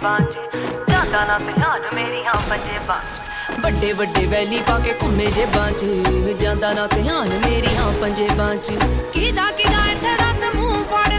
बांच जांदा ना ध्यान मेरियां पंजेबां च वड्डे वड्डे वैली पाके घुमे जे बांच जांदा ना ध्यान मेरियां पंजेबां च किदा इत्थे दस मूंह फड़